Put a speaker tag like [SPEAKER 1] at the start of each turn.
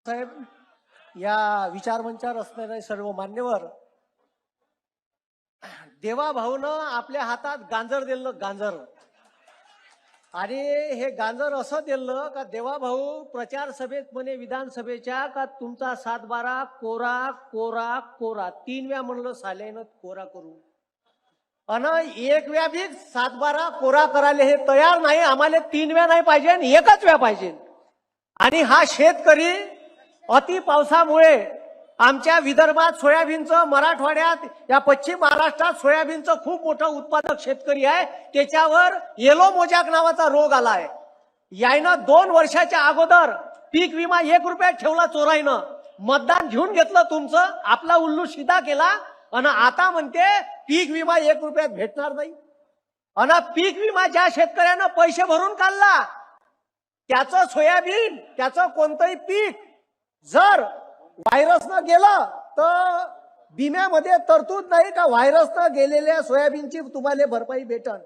[SPEAKER 1] साहेब, या विचारमंचावर असणारे सर्व मान्यवर, देवा भाऊनं आपल्या हातात गांजर दिलं, गांजर. आणि हे गांजर असं दिलं का देवा भाऊ प्रचार सभेत म्हणे विधानसभेच्या का तुमचा 7-12 कोरा कोरा कोरा 3 वेळा म्हणलं सालेनं कोरा करू अन 1 वेळा बी 7-12 कोरा करायला हे तयार नाही. आम्हाला 3 वेळा नाही पाहिजे, 1च वेळा पाहिजे. आणि हा शेतकरी अति पावसामुळे आमच्या विदर्भात सोयाबीनचं, मराठवाड्यात या पश्चिम महाराष्ट्रात सोयाबीनचं खूप मोठं उत्पादक शेतकरी आहे. त्याच्यावर येलो मोजॅक नावाचा रोग आलाय. यायनं 2 वर्षाच्या अगोदर पीक विमा 1 रुपयात ठेवला चोराईनं. मतदान घेऊन घेतलं तुमचं, आपला उल्लू सीधा केला आणि आता म्हणते पीक विमा 1 रुपयात भेटणार नाही. आणि पीक विमा ज्या शेतकऱ्यानं पैसे भरून काढला त्याचं सोयाबीन, त्याचं कोणतंही पीक जर व्हायरसनं गेलं तर विम्यामध्ये तरतूद नाही का व्हायरसनं गेलेल्या सोयाबीनची तुम्हाला भरपाई भेटन.